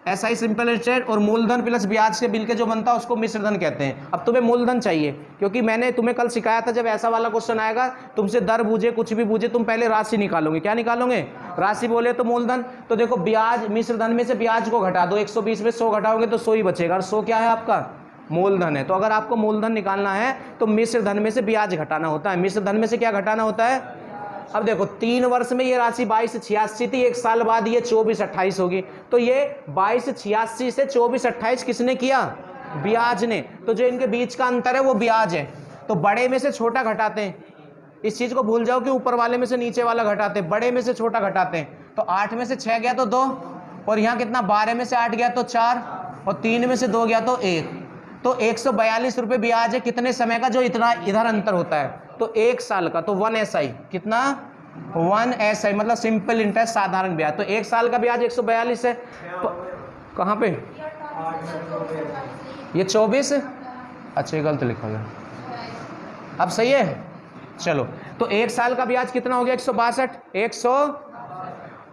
ऐसा ही सिंपल इंटरेस्ट, और मूलधन प्लस ब्याज से मिलकर जो बनता है उसको मिश्रधन कहते हैं। अब तुम्हें मूलधन चाहिए, क्योंकि मैंने तुम्हें कल सिखाया था जब ऐसा वाला क्वेश्चन आएगा तुमसे दर बूझे कुछ भी बूझे, तुम पहले राशि निकालोगे। क्या निकालोगे? राशि बोले तो मूलधन। तो देखो ब्याज, मिश्रधन में से ब्याज को घटा दो, 120 में 100 घटाओगे तो 100 ही बचेगा, और 100 क्या है आपका? मूलधन है। तो अगर आपको मूलधन निकालना है तो मिश्रधन में से ब्याज घटाना होता है। मिश्रधन में से क्या घटाना होता है? अब देखो 3 वर्ष में ये राशि 2286 थी, 1 साल बाद ये 2428 होगी। तो ये 2286 से 2428 किसने किया? ब्याज ने। तो जो इनके बीच का अंतर है वो ब्याज है। तो बड़े में से छोटा घटाते हैं। इस चीज को भूल जाओ कि ऊपर वाले में से नीचे वाला घटाते हैं, बड़े में से छोटा घटाते हैं। तो 8 में से 6 गया तो 2, और यहाँ कितना? 12 में से 8 गया तो 4, और 3 में से 2 गया तो 1। तो 142 रुपये ब्याज है। कितने समय का? जो इतना इधर अंतर होता है, तो 1 साल का। तो 1 SI कितना? 1 SI मतलब सिंपल इंटरेस्ट, साधारण ब्याज। तो 1 साल का ब्याज 142 है। तो कहाँ पे? ये 24। अच्छा ये गलत लिखा गया, अब सही है। चलो, तो 1 साल का ब्याज कितना हो गया? 162।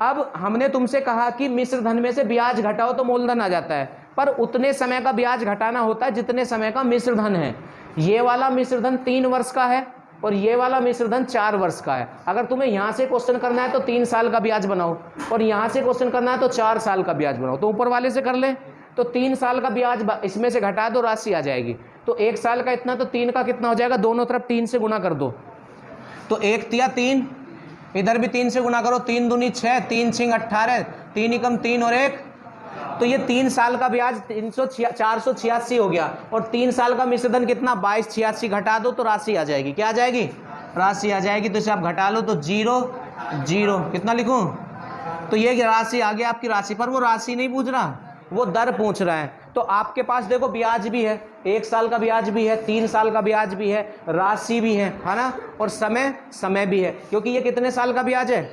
अब हमने तुमसे कहा कि मिश्रधन में से ब्याज घटाओ तो मूलधन आ जाता है, पर उतने समय का ब्याज घटाना होता है जितने समय का मिश्रधन है। ये वाला मिश्रधन 3 वर्ष का है और ये वाला मिश्रधन 4 वर्ष का है। अगर तुम्हें यहाँ से क्वेश्चन करना है तो 3 साल का ब्याज बनाओ, और यहाँ से क्वेश्चन करना है तो 4 साल का ब्याज बनाओ। तो ऊपर वाले से कर ले, तो 3 साल का ब्याज इसमें से घटा दो, राशि आ जाएगी। तो 1 साल का इतना, तो 3 का कितना हो जाएगा? दोनों तरफ 3 से गुना कर दो। तो 1 तिया 3, इधर भी 3 से गुना करो, 3 दूनी 6, 3 छिंग 18, 3 एकम 3 और 1। तो ये 3 साल का ब्याज 486 हो गया, और 3 साल का मिश्रधन कितना? 2286। घटा दो तो राशि आ जाएगी। क्या आ जाएगी? राशि आ जाएगी। तो इसे आप घटा लो तो 0 0 कितना लिखूं? तो ये राशि आ गया आपकी राशि। पर वो राशि नहीं पूछ रहा, वो दर पूछ रहा है। तो आपके पास देखो ब्याज भी है, 1 साल का ब्याज भी है, 3 साल का ब्याज भी है, राशि भी है ना, और समय भी है। क्योंकि ये कितने साल का ब्याज है?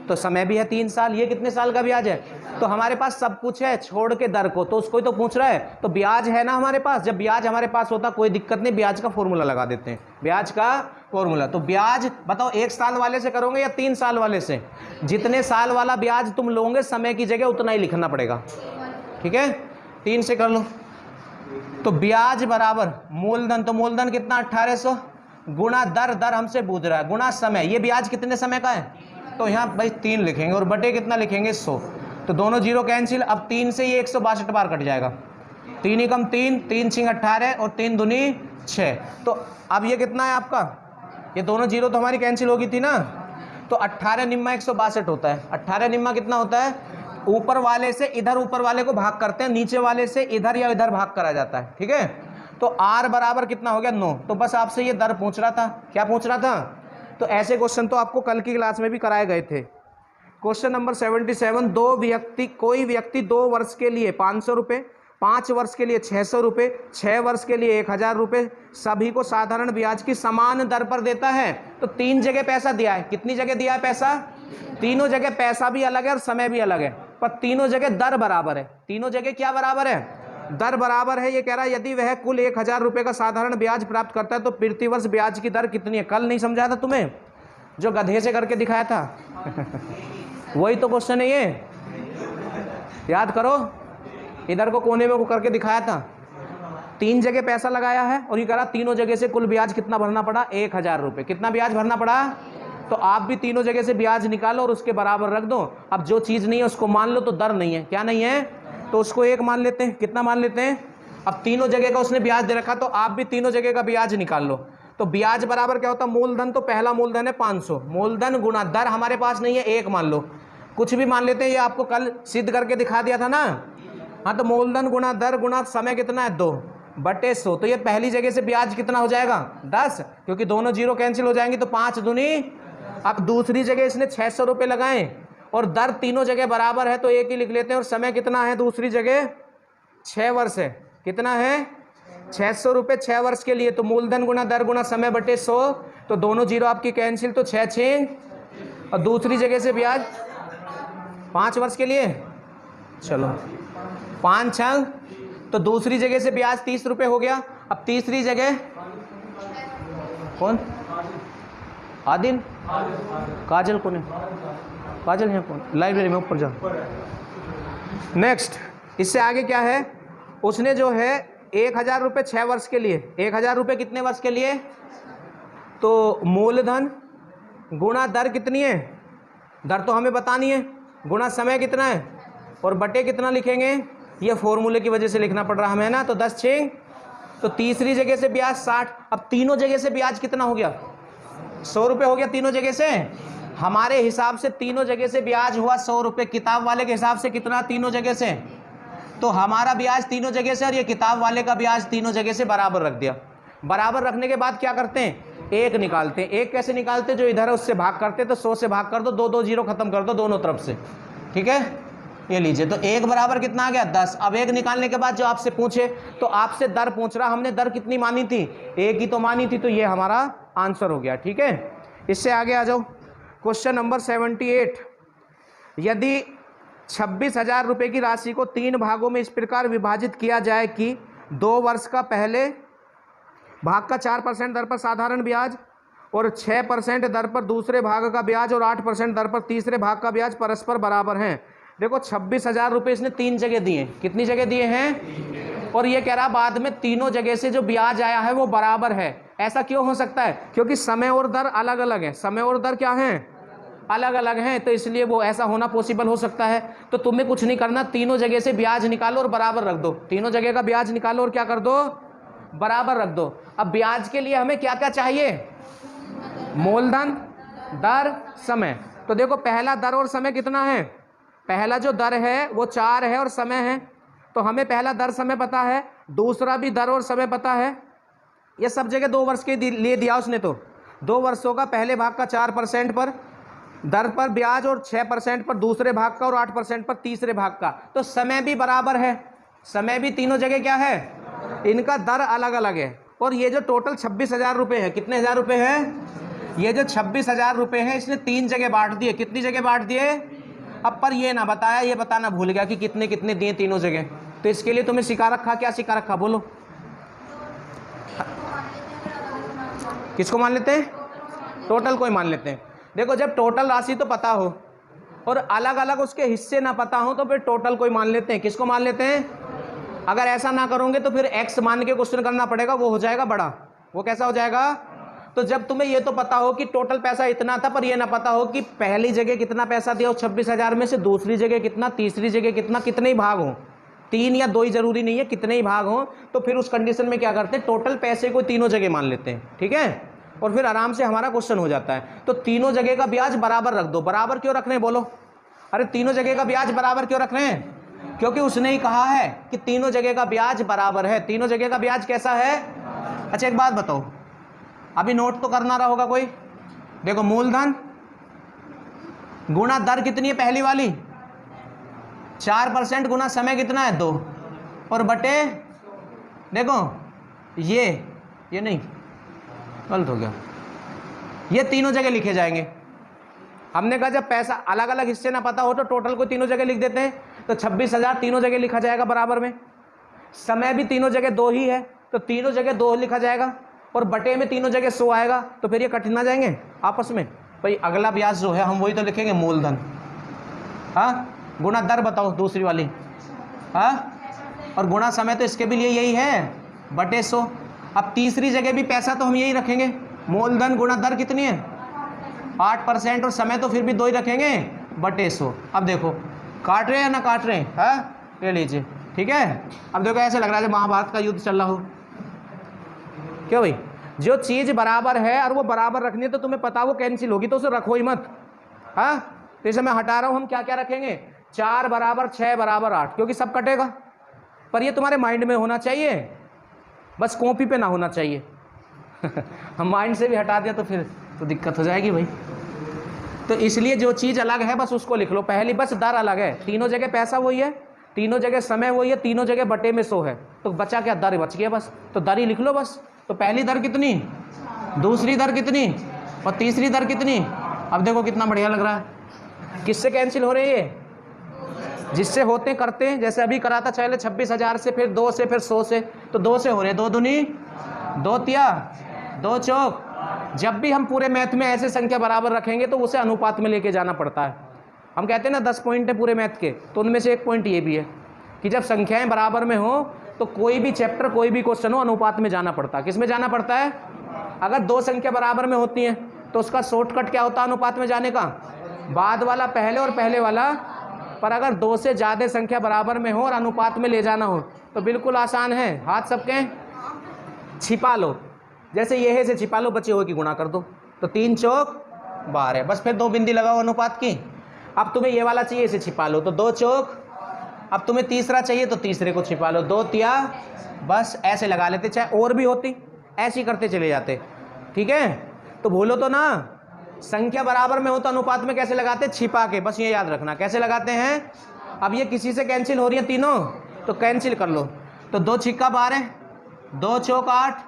तो समय भी है 3 साल। ये कितने साल का ब्याज है? तो हमारे पास सब कुछ है छोड़ के दर को, तो उसको ही तो पूछ रहा है। तो ब्याज है ना हमारे पास। जब ब्याज हमारे पास होता कोई दिक्कत नहीं, ब्याज का फॉर्मूला लगा देते हैं, ब्याज का फॉर्मूला। तो ब्याज बताओ 1 साल वाले से करोगे या 3 साल वाले से? जितने साल वाला ब्याज तुम लोगे समय की जगह उतना ही लिखना पड़ेगा। ठीक है, 3 से कर लो। तो ब्याज बराबर मूलधन, तो मूलधन कितना? 1800 गुणा दर, दर हमसे पूछ रहा है, गुणा समय। ये ब्याज कितने समय का है? तो यहाँ भाई 3 लिखेंगे, और बटे कितना लिखेंगे? 100। तो दोनों 0 कैंसिल। अब 3 से ये 162 बार कट जाएगा। 3 एकम 3, 3 छिंग 18, और 3 दूनी 6। तो अब ये कितना है आपका? ये दोनों 0 तो हमारी कैंसिल होगी थी ना। तो 18 निम्मा 162 होता है। 18 निम्मा कितना होता है? ऊपर वाले से इधर ऊपर वाले को भाग करते हैं, नीचे वाले से इधर या इधर भाग करा जाता है। ठीक है, तो R बराबर कितना हो गया? 9। तो बस आपसे ये दर पूछ रहा था। क्या पूछ रहा था? तो ऐसे क्वेश्चन तो आपको कल की क्लास में भी कराए गए थे। क्वेश्चन नंबर 77, कोई व्यक्ति 2 वर्ष के लिए 500 रुपये 5 वर्ष के लिए 600 रुपये, 6 वर्ष के लिए 1000 रुपये, सभी को साधारण ब्याज की समान दर पर देता है। तो 3 जगह पैसा दिया है। कितनी जगह दिया है पैसा? तीनों जगह पैसा भी अलग है और समय भी अलग है, पर तीनों जगह दर बराबर है। तीनों जगह क्या बराबर है? दर बराबर है। ये कह रहा है यदि वह कुल 1000 रुपये का साधारण ब्याज प्राप्त करता है तो प्रतिवर्ष ब्याज की दर कितनी है? कल नहीं समझाया था तुम्हें, जो गधे से करके दिखाया था वही तो क्वेश्चन है ये, याद करो। इधर को कोने में को करके दिखाया था। 3 जगह पैसा लगाया है और ये कह रहा तीनों जगह से कुल ब्याज कितना भरना पड़ा? 1000 रुपये। कितना ब्याज भरना पड़ा? तो आप भी तीनों जगह से ब्याज निकालो और उसके बराबर रख दो। अब जो चीज़ नहीं है उसको मान लो तो दर नहीं है। क्या नहीं है? तो उसको 1 मान लेते हैं। कितना मान लेते हैं? अब तीनों जगह का उसने ब्याज दे रखा तो आप भी तीनों जगह का ब्याज निकाल लो। तो ब्याज बराबर क्या होता है? मूलधन, तो पहला मूलधन है 500, मूलधन गुना दर हमारे पास नहीं है 1 मान लो, कुछ भी मान लेते हैं। ये आपको कल सिद्ध करके दिखा दिया था ना। हाँ, तो मूलधन गुना दर गुना समय कितना है? 2/100। तो ये पहली जगह से ब्याज कितना हो जाएगा? 10, क्योंकि दोनों जीरो कैंसिल हो जाएंगे तो 5 दूनी। अब दूसरी जगह इसने 600 रुपये लगाए और दर तीनों जगह बराबर है तो एक ही लिख लेते हैं। और समय कितना है दूसरी जगह? 6 वर्ष है। कितना है? 600 रुपये 6 वर्ष के लिए। तो मूलधन गुना दर गुना समय बटे 100, तो दोनों जीरो आपकी कैंसिल, तो 6 और दूसरी जगह से ब्याज 5 वर्ष के लिए। चलो 5 6, तो दूसरी जगह से ब्याज 30 रुपये हो गया। अब तीसरी जगह कौन? आदिल, काजल कौन है? काजल यहाँ कौन? लाइब्रेरी में ऊपर जा। नेक्स्ट, इससे आगे क्या है? उसने जो है 1000 रुपये 6 वर्ष के लिए, 1000 रुपये कितने वर्ष के लिए? तो मूलधन गुणा दर कितनी है? दर तो हमें बतानी है, गुणा समय कितना है और बटे कितना लिखेंगे? ये फॉर्मूले की वजह से लिखना पड़ रहा हमें ना। तो 10 6, तो तीसरी जगह से ब्याज 60। अब तीनों जगह से ब्याज कितना हो गया? 100 रुपये हो गया तीनों जगह से। हमारे हिसाब से तीनों जगह से ब्याज हुआ 100 रुपये, किताब वाले के हिसाब से कितना तीनों जगह से? तो हमारा ब्याज तीनों जगह से और ये किताब वाले का ब्याज तीनों जगह से बराबर रख दिया। बराबर रखने के बाद क्या करते हैं? 1 निकालते हैं। 1 कैसे निकालते हैं? जो इधर है उससे भाग करते, तो 100 से भाग कर दो, 2 जीरो खत्म कर दो दोनों तरफ से। ठीक है, ये लीजिए। तो 1 बराबर कितना आ गया? 10। अब 1 निकालने के बाद जो आपसे पूछे, तो आपसे दर पूछ रहा, हमने दर कितनी मानी थी? 1 ही तो मानी थी, तो ये हमारा आंसर हो गया। ठीक है, इससे आगे आ जाओ। Question number 78। यदि 26,000 रुपये की राशि को 3 भागों में इस प्रकार विभाजित किया जाए कि 2 वर्ष का पहले भाग का 4% दर पर साधारण ब्याज और 6% दर पर दूसरे भाग का ब्याज और 8% दर पर तीसरे भाग का ब्याज परस्पर बराबर हैं। देखो 26,000 रुपये इसने 3 जगह दिए। कितनी जगह दिए हैं? और ये कह रहा बाद में तीनों जगह से जो ब्याज आया है वो बराबर है। ऐसा क्यों हो सकता है? क्योंकि समय और दर अलग अलग है। समय और दर क्या है? अलग अलग हैं, तो इसलिए वो ऐसा होना पॉसिबल हो सकता है। तो तुम्हें कुछ नहीं करना, तीनों जगह से ब्याज निकालो और बराबर रख दो। तीनों जगह का ब्याज निकालो और क्या कर दो? बराबर रख दो। अब ब्याज के लिए हमें क्या क्या चाहिए? मूलधन, दर, समय। तो देखो पहला दर और समय कितना है? पहला जो दर है वो 4 है और समय है, तो हमें पहला दर समय पता है, दूसरा भी दर और समय पता है। ये सब जगह 2 वर्ष के लिए दिया उसने, तो 2 वर्षों का पहले भाग का 4% पर दर पर ब्याज और 6% पर दूसरे भाग का और 8% पर तीसरे भाग का। तो समय भी बराबर है, समय भी तीनों जगह क्या है? इनका दर अलग अलग है। और ये जो टोटल 26,000 रुपये है, कितने हज़ार रुपये है? ये जो 26,000 रुपये है इसने 3 जगह बांट दिए। कितनी जगह बांट दिए? अब पर ये ना बताया, ये बताना भूल गया कि कितने कितने दिए तीनों जगह। तो इसके लिए तुम्हें सिखा रखा, क्या सिखा रखा बोलो? किसको मान लेते हैं? टोटल को ही मान लेते हैं। देखो जब टोटल राशि तो पता हो और अलग अलग उसके हिस्से ना पता हो तो फिर टोटल को ही मान लेते हैं। किसको मान लेते हैं? अगर ऐसा ना करोगे तो फिर एक्स मान के क्वेश्चन करना पड़ेगा, वो हो जाएगा बड़ा। वो कैसा हो जाएगा? तो जब तुम्हें ये तो पता हो कि टोटल पैसा इतना था, पर ये ना पता हो कि पहली जगह कितना पैसा दिया 26,000 में से, दूसरी जगह कितना, तीसरी जगह कितना, कितने ही भाग हों, 3 या 2 ही जरूरी नहीं है, कितने ही भाग हों, तो फिर उस कंडीशन में क्या करते हैं? टोटल पैसे को तीनों जगह मान लेते हैं। ठीक है, और फिर आराम से हमारा क्वेश्चन हो जाता है। तो तीनों जगह का ब्याज बराबर रख दो। बराबर क्यों रख रहे हैं बोलो? अरे तीनों जगह का ब्याज बराबर क्यों रख रहे हैं? क्योंकि उसने ही कहा है कि तीनों जगह का ब्याज बराबर है। तीनों जगह का ब्याज कैसा है? अच्छा एक बात बताओ, अभी नोट तो करना रहा होगा कोई। देखो मूलधन गुणा दर कितनी है? पहली वाली 4% गुना समय कितना है? 2। और बटे, देखो ये नहीं, गलत हो गया, ये तीनों जगह लिखे जाएंगे। हमने कहा जब पैसा अलग अलग हिस्से ना पता हो तो टोटल को तीनों जगह लिख देते हैं, तो 26,000 तीनों जगह लिखा जाएगा बराबर में। समय भी तीनों जगह 2 ही है तो तीनों जगह 2 लिखा जाएगा, और बटे में तीनों जगह 100 आएगा, तो फिर ये कट ना जाएंगे आपस में। भाई अगला ब्याज जो है हम वही तो लिखेंगे, मूलधन, हाँ, गुणा दर बताओ दूसरी वाली, हाँ, और गुणा समय तो इसके भी लिए यही है, बटे 100। अब तीसरी जगह भी पैसा तो हम यही रखेंगे, मूलधन गुणा दर कितनी है 8%, और समय तो फिर भी 2 ही रखेंगे, बटे 100। अब देखो काट रहे हैं या ना काट रहे हैं, हाँ, ले लीजिए, ठीक है। अब देखो ऐसे लग रहा है महाभारत का युद्ध चल रहा हो, क्यों भाई, जो चीज़ बराबर है और वो बराबर रखनी है तो तुम्हें पता वो कैंसिल होगी, तो उसे रखो ही मत, हाँ। तो इसे मैं हटा रहा हूँ, हम क्या क्या रखेंगे, 4 बराबर 6 बराबर 8, क्योंकि सब कटेगा, पर ये तुम्हारे माइंड में होना चाहिए, बस कॉपी पे ना होना चाहिए। हम माइंड से भी हटा दिया तो फिर तो दिक्कत हो जाएगी भाई। तो इसलिए जो चीज़ अलग है बस उसको लिख लो, पहली बस दर अलग है, तीनों जगह पैसा वही है, तीनों जगह समय वही है, तीनों जगह बटे में 100 है, तो बचा क्या, दर बच गया बस, तो दर ही लिख लो बस। तो पहली दर कितनी, दूसरी दर कितनी, और तीसरी दर कितनी। अब देखो कितना बढ़िया लग रहा है। किससे कैंसिल हो रहे हैं ये, जिससे होते करते हैं, जैसे अभी कराता चले 26,000 से, फिर 2 से, फिर 100 से, तो 2 से हो रहे, 2 दूनी 2 तिया 2 चौक। जब भी हम पूरे मैथ में ऐसे संख्या बराबर रखेंगे तो उसे अनुपात में लेके जाना पड़ता है। हम कहते हैं ना 10 पॉइंट है पूरे मैथ के, तो उनमें से एक पॉइंट ये भी है कि जब संख्याएं बराबर में हो तो कोई भी चैप्टर, कोई भी क्वेश्चन हो, अनुपात में जाना पड़ता है। किस में जाना पड़ता है, अगर 2 संख्या बराबर में होती हैं तो उसका शॉर्टकट क्या होता है अनुपात में जाने का, बाद वाला पहले और पहले वाला। पर अगर 2 से ज़्यादा संख्या बराबर में हो और अनुपात में ले जाना हो तो बिल्कुल आसान है, हाथ सबके छिपा लो, जैसे ये है से छिपा लो, बचे हुए की गुणा कर दो, तो 3 चौक 12, बस फिर 2 बिंदी लगाओ अनुपात की। अब तुम्हें ये वाला चाहिए, इसे छिपा लो, तो 2 चौक। अब तुम्हें तीसरा चाहिए तो तीसरे को छिपा लो, 2 तिया, बस ऐसे लगा लेते, चाहे और भी होती ऐसे ही करते चले जाते, ठीक है। तो भूलो तो ना, संख्या बराबर में हो तो अनुपात में कैसे लगाते, छिपा के, बस ये याद रखना कैसे लगाते हैं। अब ये किसी से कैंसिल हो रही है तीनों, तो कैंसिल कर लो, तो 2 छिक्का 12, 2 चौक 8,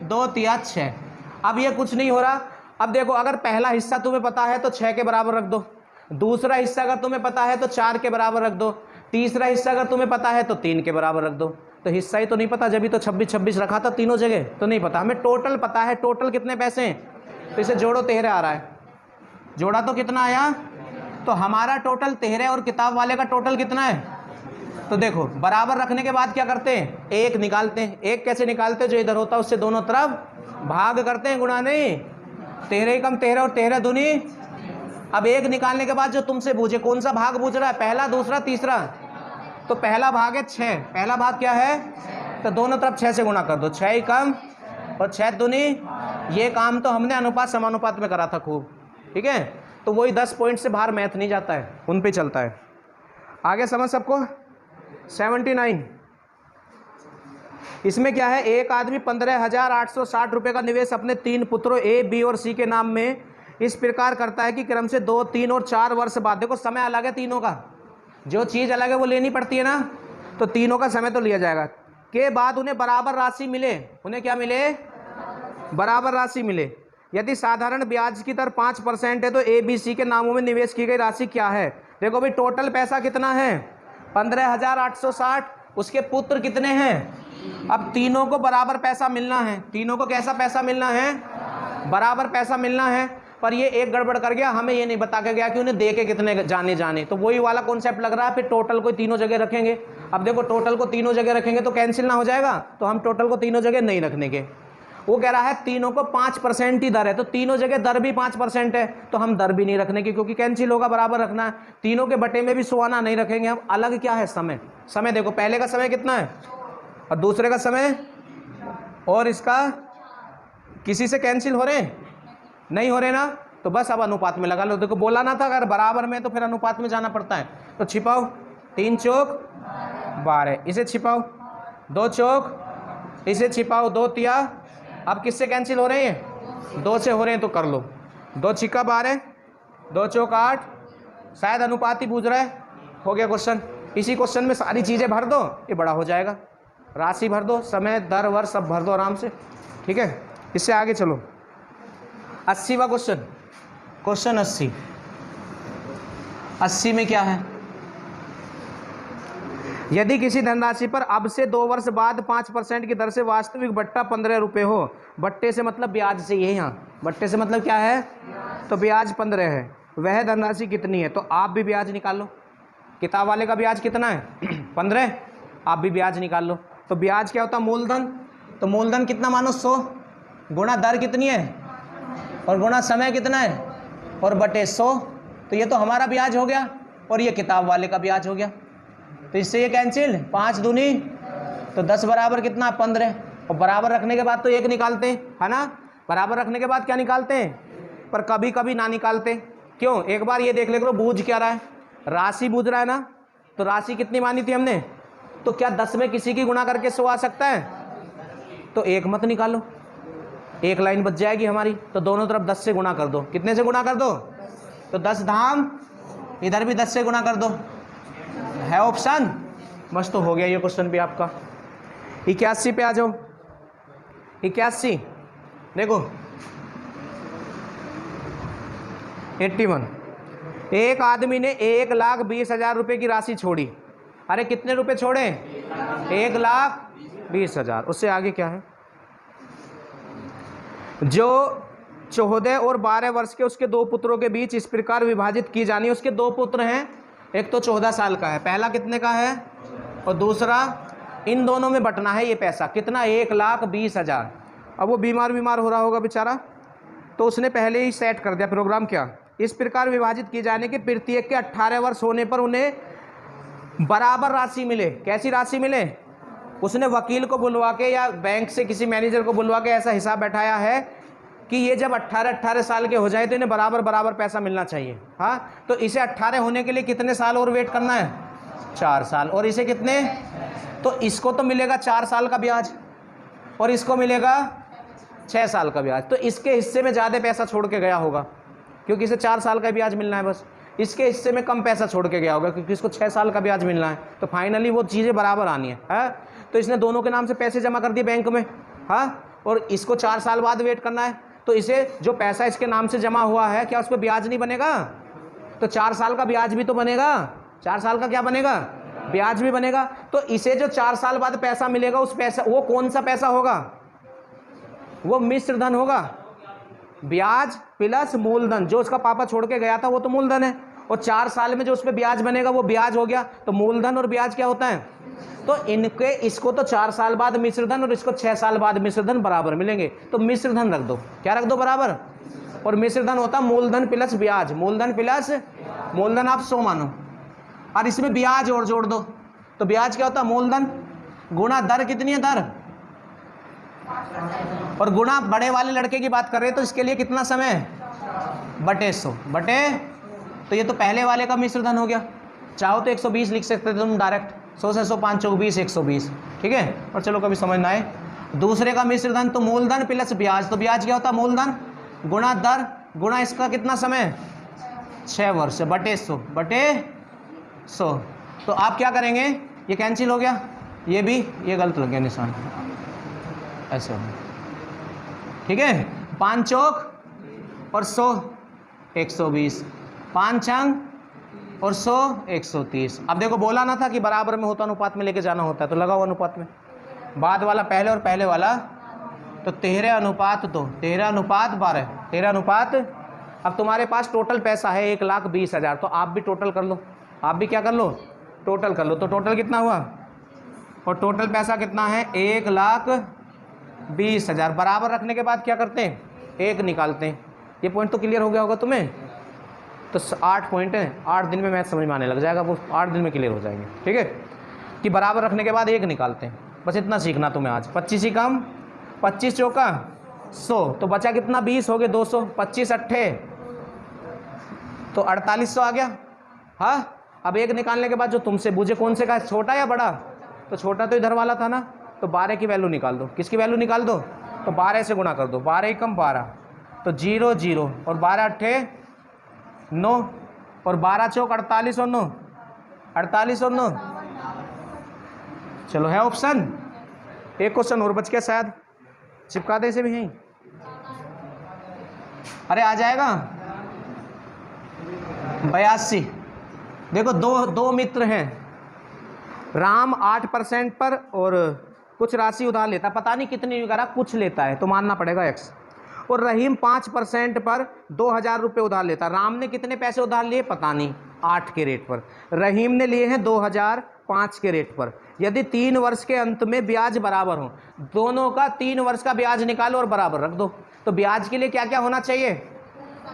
2 तिया 6। अब ये कुछ नहीं हो रहा। अब देखो अगर पहला हिस्सा तुम्हें पता है तो 6 के बराबर रख दो, दूसरा हिस्सा अगर तुम्हें पता है तो 4 के बराबर रख दो, तीसरा हिस्सा अगर तुम्हें पता है तो 3 के बराबर रख दो। तो हिस्सा ही तो नहीं पता, जब भी तो 26-26 रखा था तीनों जगह, तो नहीं पता। हमें टोटल पता है, टोटल कितने पैसे हैं, तो इसे जोड़ो, 13 आ रहा है, जोड़ा तो कितना आया, तो हमारा टोटल 13 और किताब वाले का टोटल कितना है। तो देखो बराबर रखने के बाद क्या करते हैं, 1 निकालते हैं। 1 कैसे निकालते हैं, जो इधर होता है उससे दोनों तरफ भाग करते हैं, गुणा नहीं। 13 कम 13 और 13 दूनी। अब 1 निकालने के बाद जो तुमसे पूछे कौन सा भाग पूछ रहा है, पहला, दूसरा, तीसरा, तो पहला भाग है 6, पहला भाग क्या है, तो दोनों तरफ 6 से गुणा कर दो, 6 कम और 6 दूनी। ये काम तो हमने अनुपात समानुपात में करा था खूब, ठीक है। तो वही 10 पॉइंट से बाहर मैथ नहीं जाता है, उन पे चलता है। आगे समझ सबको। 79, इसमें क्या है, एक आदमी 15,860 रुपये का निवेश अपने 3 पुत्रों ए, बी और सी के नाम में इस प्रकार करता है कि क्रम से 2, 3 और 4 वर्ष बाद, देखो समय अलग है तीनों का, जो चीज़ अलग है वो लेनी पड़ती है ना, तो तीनों का समय तो लिया जाएगा, के बाद उन्हें बराबर राशि मिले। उन्हें क्या मिले, बराबर राशि मिले। यदि साधारण ब्याज की दर 5% है तो ए, बी, सी के नामों में निवेश की गई राशि क्या है। देखो भाई टोटल पैसा कितना है, 15,860, उसके पुत्र कितने हैं। अब तीनों को बराबर पैसा मिलना है, तीनों को कैसा पैसा मिलना है, बराबर पैसा मिलना है। पर ये एक गड़बड़ कर गया, हमें ये नहीं बता के गया कि उन्हें दे के कितने जाने, तो वही वाला कॉन्सेप्ट लग रहा है। फिर टोटल को तीनों जगह रखेंगे। अब देखो टोटल को तीनों जगह रखेंगे तो कैंसिल ना हो जाएगा, तो हम टोटल को तीनों जगह नहीं रखने के। वो कह रहा है तीनों को 5% ही दर है, तो तीनों जगह दर भी 5% है, तो हम दर भी नहीं रखने की, क्योंकि कैंसिल होगा, बराबर रखना है। तीनों के बटे में भी 100 आना नहीं रखेंगे हम। अलग क्या है, समय। समय देखो पहले का समय कितना है और दूसरे का समय, और इसका किसी से कैंसिल हो रहे हैं, नहीं हो रहे ना, तो बस अब अनुपात में लगा लो। देखो बोला ना था अगर बराबर में तो फिर अनुपात में जाना पड़ता है। तो छिपाओ, 3 चौक 12, इसे छिपाओ, 2 चौक, इसे छिपाओ, 2 तिया। अब किससे कैंसिल हो रहे हैं, 2 से हो रहे हैं, तो कर लो, 2 छिक्का 12, 2 चौक 8, शायद अनुपात ही पूछ रहा है, हो गया क्वेश्चन। इसी क्वेश्चन में सारी चीज़ें भर दो, ये बड़ा हो जाएगा। राशि भर दो, समय, दर, वर्ष सब भर दो आराम से, ठीक है। इससे आगे चलो, 80वां क्वेश्चन, क्वेश्चन 80। 80 में क्या है? यदि किसी धनराशि पर अब से 2 वर्ष बाद 5% की दर से वास्तविक बट्टा 15 रुपये हो, बट्टे से मतलब ब्याज से, ये यहाँ बट्टे से मतलब क्या है? तो ब्याज 15 है, वह धनराशि कितनी है? तो आप भी ब्याज निकाल लो, किताब वाले का ब्याज कितना है? 15, आप भी ब्याज निकाल लो। तो ब्याज क्या होता है? मूलधन। तो मूलधन कितना मानो? 100 गुणा दर कितनी है और गुणा समय कितना है और बटे 100। तो ये तो हमारा ब्याज हो गया और ये किताब वाले का ब्याज हो गया। तो इससे ये कैंसिल, 5 दूनी तो 10 बराबर कितना? 15। और बराबर रखने के बाद तो 1 निकालते हैं, है ना? बराबर रखने के बाद क्या निकालते हैं? पर कभी कभी ना निकालते। क्यों? एक बार ये देख ले करो बूझ क्या रहा है, राशि बूझ रहा है ना। तो राशि कितनी मानी थी हमने? तो क्या 10 में किसी की गुणा करके 100 आ सकता है? तो 1 मत निकालो, 1 लाइन बच जाएगी हमारी। तो दोनों तरफ 10 से गुणा कर दो। कितने से गुणा कर दो? तो 10 धाम, इधर भी 10 से गुणा कर दो, है ऑप्शन। बस तो हो गया ये क्वेश्चन भी आपका। 81 पे आ जाओ। 81 देखो, 81। एक आदमी ने 1,20,000 रुपये की राशि छोड़ी। अरे कितने रुपए छोड़े? 1,20,000। उससे आगे क्या है? जो 14 और 12 वर्ष के उसके 2 पुत्रों के बीच इस प्रकार विभाजित की जानी। उसके 2 पुत्र हैं, एक तो 14 साल का है, पहला कितने का है और दूसरा, इन दोनों में बंटना है ये पैसा। कितना? 1,20,000। अब वो बीमार हो रहा होगा बेचारा, तो उसने पहले ही सेट कर दिया प्रोग्राम। क्या? इस प्रकार विभाजित किए जाने के प्रत्येक के 18 वर्ष होने पर उन्हें बराबर राशि मिले। कैसी राशि मिले? उसने वकील को बुलवा के या बैंक से किसी मैनेजर को बुलवा के ऐसा हिसाब बैठाया है कि ये जब 18 साल के हो जाए तो इन्हें बराबर पैसा मिलना चाहिए। हाँ, तो इसे 18 होने के लिए कितने साल और वेट करना है? 4 साल। और इसे कितने? तो इसको तो मिलेगा 4 साल का ब्याज और इसको मिलेगा 6 साल का ब्याज। तो इसके हिस्से में ज़्यादा पैसा छोड़ के गया होगा क्योंकि इसे 4 साल का ब्याज मिलना है, बस। इसके हिस्से में कम पैसा छोड़ के गया होगा क्योंकि इसको 6 साल का ब्याज मिलना है। तो फाइनली वो चीज़ें बराबर आनी है। तो इसने दोनों के नाम से पैसे जमा कर दिए बैंक में, हाँ, और इसको 4 साल बाद वेट करना है। तो इसे जो पैसा इसके नाम से जमा हुआ है, क्या उस पर ब्याज नहीं बनेगा? तो 4 साल का ब्याज भी तो बनेगा। 4 साल का क्या बनेगा? ब्याज भी बनेगा। तो इसे जो 4 साल बाद पैसा मिलेगा, उस पैसा, वो कौन सा पैसा होगा? वो मिश्र धन होगा। ब्याज प्लस मूलधन, जो उसका पापा छोड़ के गया था वो तो मूलधन है, और 4 साल में जो उस पर ब्याज बनेगा वो ब्याज हो गया। तो मूलधन और ब्याज क्या होता है? तो इनके, इसको तो 4 साल बाद मिश्रधन और इसको 6 साल बाद मिश्रधन बराबर मिलेंगे। तो मिश्रधन रख दो। क्या रख दो? बराबर। और मिश्रधन होता मूलधन प्लस ब्याज। मूलधन प्लस मूलधन आप 100 मानो और इसमें ब्याज और जोड़ दो। तो ब्याज क्या होता? मूलधन गुणा दर। कितनी है दर? और गुणा बड़े वाले लड़के की बात कर रहे हैं तो इसके लिए कितना समय? बटे 100 बटे। तो ये तो पहले वाले का मिश्रधन हो गया। चाहो तो 120 लिख सकते थे तुम डायरेक्ट, 100 से 100 5 चौक 20, 120, ठीक है। और चलो कभी समझ ना आए। दूसरे का मिश्रधन तो मूलधन प्लस ब्याज। तो ब्याज क्या होता? मूलधन गुणा दर गुणा इसका कितना समय? 6 वर्ष बटे 100 बटे 100। तो आप क्या करेंगे? ये कैंसिल हो गया, ये भी, ये गलत लग गया निशान, ऐसे हो, ठीक है। 5 चौक और 100 120, 5 अंक और 100 130। अब देखो बोला ना था कि बराबर में होता अनुपात में लेके जाना होता है, तो लगा हुआ अनुपात में। बाद वाला पहले और पहले वाला तो 13 अनुपात 2, 13 अनुपात 12, 13 अनुपात। अब तुम्हारे पास टोटल पैसा है 1,20,000, तो आप भी टोटल कर लो। आप भी क्या कर लो? टोटल कर लो। तो टोटल कितना हुआ? और टोटल पैसा कितना है? 1,20,000। बराबर रखने के बाद क्या करते हैं? 1 निकालते हैं। ये पॉइंट तो क्लियर हो गया होगा तुम्हें। तो 8 पॉइंट है, 8 दिन में मैथ समझ में आने लग जाएगा, वो 8 दिन में क्लियर हो जाएंगे, ठीक है। कि बराबर रखने के बाद 1 निकालते हैं, बस इतना सीखना तुम्हें आज। 25 ही कम, 25 चौका 100, तो बचा कितना? 20 हो गए 200, 25 अट्ठे तो 4800 आ गया। हाँ, अब 1 निकालने के बाद जो तुमसे पूछे कौन से का, छोटा या बड़ा? तो छोटा तो इधर वाला था ना, तो 12 की वैल्यू निकाल दो। किसकी वैल्यू निकाल दो? तो 12 से गुणा कर दो। 12 ही कम 12, तो 0 0 और 12 अट्ठे 9 और 12 चौक 48 और 9 48 और 9, चलो है ऑप्शन। एक क्वेश्चन और बच गया शायद, चिपका दे इसे भी यहीं। अरे आ जाएगा 82। देखो दो मित्र हैं, राम 8% पर और कुछ राशि उधार लेता, पता नहीं कितनी करा, कुछ लेता है तो मानना पड़ेगा x। और रहीम 5% पर 2000 रुपये उधार लेता। राम ने कितने पैसे उधार लिए पता नहीं, 8 के रेट पर। रहीम ने लिए हैं 2000 5 के रेट पर। यदि 3 वर्ष के अंत में ब्याज बराबर हो, दोनों का 3 वर्ष का ब्याज निकालो और बराबर रख दो। तो ब्याज के लिए क्या क्या होना चाहिए?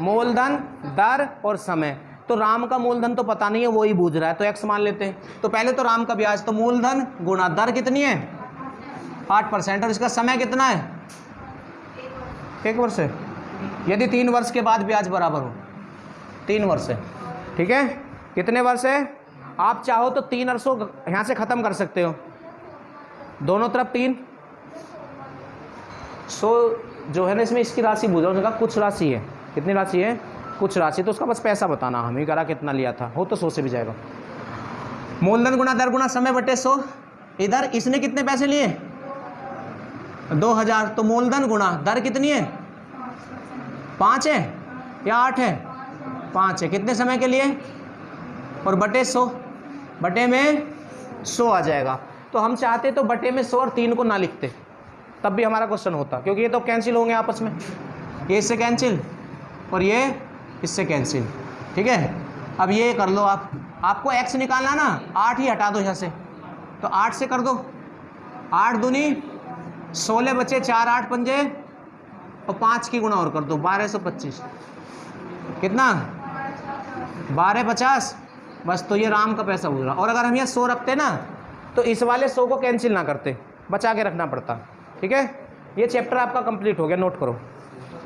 मूलधन, दर और समय। तो राम का मूलधन तो पता नहीं है, वो ही बूझ रहा है, तो x मान लेते हैं। तो पहले तो राम का ब्याज, तो मूलधन गुणा दर कितनी है 8%, और इसका समय कितना है 1 वर्ष है। यदि 3 वर्ष के बाद ब्याज बराबर हो, 3 वर्ष है, ठीक है। कितने वर्ष है? आप चाहो तो 3 वर्षों यहाँ से ख़त्म कर सकते हो, दोनों तरफ 3। सो जो है ना इसमें इसकी राशि पूछ रहा हूँ, कुछ राशि है, कितनी राशि है? कुछ राशि। तो उसका बस पैसा बताना, हमें करा कितना लिया था, हो तो 100 से भी जाएगा। मूलधन गुणा दर गुणा समय बटे 100। इधर इसने कितने पैसे लिए 2000, तो मूलधन गुणा दर कितनी है 5 है या 8 है? 5 है। कितने समय के लिए? और बटे 100, बटे में 100 आ जाएगा। तो हम चाहते तो बटे में 100 और 3 को ना लिखते, तब भी हमारा क्वेश्चन होता, क्योंकि ये तो कैंसिल होंगे आपस में, ये इससे कैंसिल और ये इससे कैंसिल, ठीक है। अब ये कर लो आप, आपको x निकालना ना, 8 ही हटा दो यहाँ से, तो 8 से कर दो, 8 दूनी 16 बचे, 4 8 पंजे और 5 की गुणा और कर दो, 1225। कितना? 1250 बस। तो ये राम का पैसा हुआ। और अगर हम यहाँ 100 रखते ना, तो इस वाले 100 को कैंसिल ना करते, बचा के रखना पड़ता, ठीक है। ये चैप्टर आपका कंप्लीट हो गया, नोट करो।